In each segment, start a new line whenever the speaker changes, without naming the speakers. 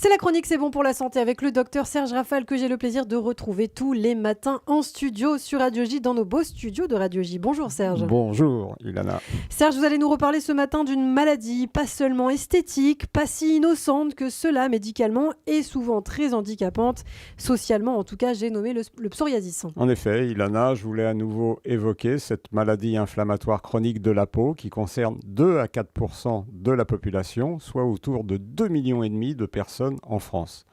C'est la chronique C'est bon pour la santé avec le docteur Serge Rafal que j'ai le plaisir de retrouver tous les matins en studio sur Radio J, dans nos beaux studios de Radio J. Bonjour Serge.
Bonjour Ilana.
Serge, vous allez nous reparler ce matin d'une maladie pas seulement esthétique, pas si innocente que cela médicalement et souvent très handicapante, socialement en tout cas, j'ai nommé le psoriasis.
En effet, Ilana, je voulais à nouveau évoquer cette maladie inflammatoire chronique de la peau qui concerne 2 à 4% de la population, soit autour de 2,5 millions de personnes en France.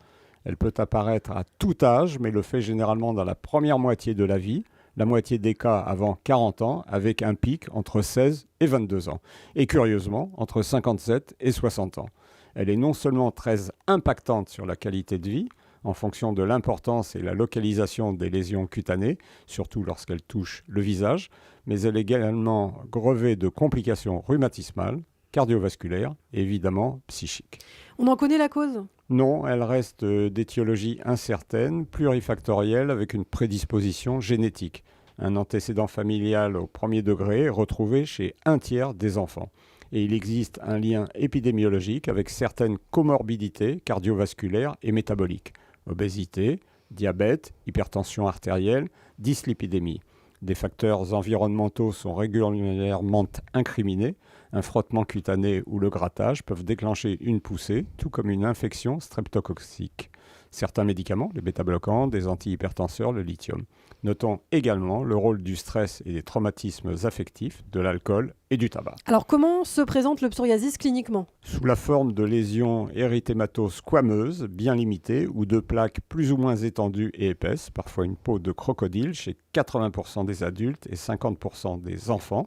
Elle peut apparaître à tout âge, mais le fait généralement dans la première moitié de la vie, la moitié des cas avant 40 ans, avec un pic entre 16 et 22 ans, et curieusement entre 57 et 60 ans. Elle est non seulement très impactante sur la qualité de vie, en fonction de l'importance et la localisation des lésions cutanées, surtout lorsqu'elle touche le visage, mais elle est également grevée de complications rhumatismales, cardiovasculaires et évidemment psychiques.
On en connaît la cause ?
Non, elle reste d'étiologie incertaine, plurifactorielle, avec une prédisposition génétique. Un antécédent familial au premier degré est retrouvé chez 1/3 des enfants. Et il existe un lien épidémiologique avec certaines comorbidités cardiovasculaires et métaboliques. Obésité, diabète, hypertension artérielle, dyslipidémie. Des facteurs environnementaux sont régulièrement incriminés. Un frottement cutané ou le grattage peuvent déclencher une poussée, tout comme une infection streptococcique. Certains médicaments, les bêta-bloquants, des antihypertenseurs, le lithium. Notons également le rôle du stress et des traumatismes affectifs, de l'alcool et du tabac.
Alors comment se présente le psoriasis cliniquement ?
Sous la forme de lésions érythémato-squameuses, bien limitées, ou de plaques plus ou moins étendues et épaisses, parfois une peau de crocodile chez 80% des adultes et 50% des enfants,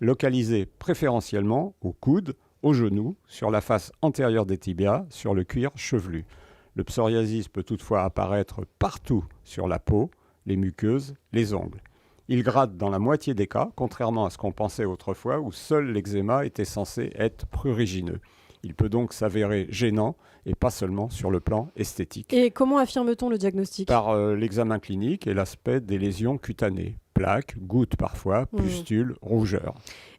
localisées préférentiellement au coude, au genou, sur la face antérieure des tibias, sur le cuir chevelu. Le psoriasis peut toutefois apparaître partout sur la peau, les muqueuses, les ongles. Il gratte dans la moitié des cas, contrairement à ce qu'on pensait autrefois où seul l'eczéma était censé être prurigineux. Il peut donc s'avérer gênant et pas seulement sur le plan esthétique.
Et comment affirme-t-on le diagnostic ?
Par l'examen clinique et l'aspect des lésions cutanées. Plaques, gouttes parfois, pustules, rougeurs.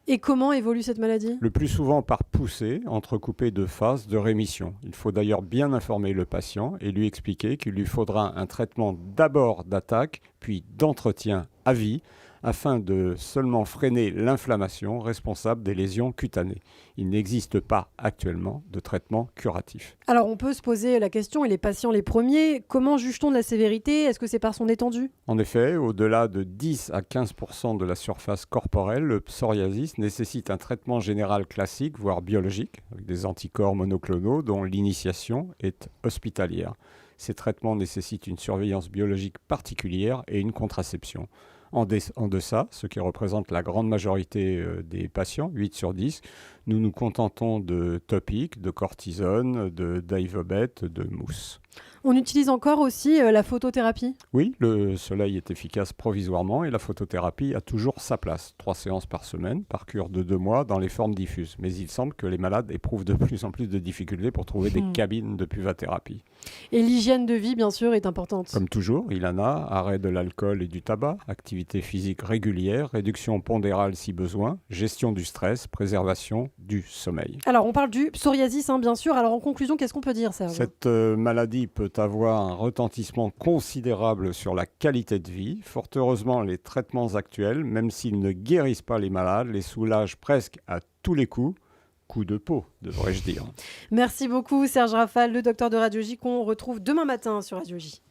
Et comment évolue cette maladie ?
Le plus souvent par poussée, entrecoupée de phases de rémission. Il faut d'ailleurs bien informer le patient et lui expliquer qu'il lui faudra un traitement d'abord d'attaque, puis d'entretien à vie, afin de seulement freiner l'inflammation responsable des lésions cutanées. Il n'existe pas actuellement de traitement curatif.
Alors on peut se poser la question, et les patients les premiers, comment juge-t-on de la sévérité ? Est-ce que c'est par son étendue ?
En effet, au-delà de 10 à 15% de la surface corporelle, le psoriasis nécessite un traitement général classique, voire biologique, avec des anticorps monoclonaux dont l'initiation est hospitalière. Ces traitements nécessitent une surveillance biologique particulière et une contraception. En deçà, ce qui représente la grande majorité des patients, 8 sur 10, nous nous contentons de topiques, de cortisone, d'Ivobet, de mousse.
On utilise encore aussi la photothérapie ?
Oui, le soleil est efficace provisoirement et la photothérapie a toujours sa place. 3 séances par semaine, par cure de 2 mois, dans les formes diffuses. Mais il semble que les malades éprouvent de plus en plus de difficultés pour trouver des cabines de puvathérapie.
Et l'hygiène de vie, bien sûr, est importante.
Comme toujours, Ilana, arrêt de l'alcool et du tabac, activité physique régulière, réduction pondérale si besoin, gestion du stress, préservation du sommeil.
Alors, on parle du psoriasis, bien sûr. Alors, en conclusion, qu'est-ce qu'on peut dire, Serge ?
Cette maladie peut avoir un retentissement considérable sur la qualité de vie. Fort heureusement, les traitements actuels, même s'ils ne guérissent pas les malades, les soulagent presque à tous les coups. Coup de peau, devrais-je dire.
Merci beaucoup, Serge Rafal, le docteur de Radio J, qu'on retrouve demain matin sur Radio J.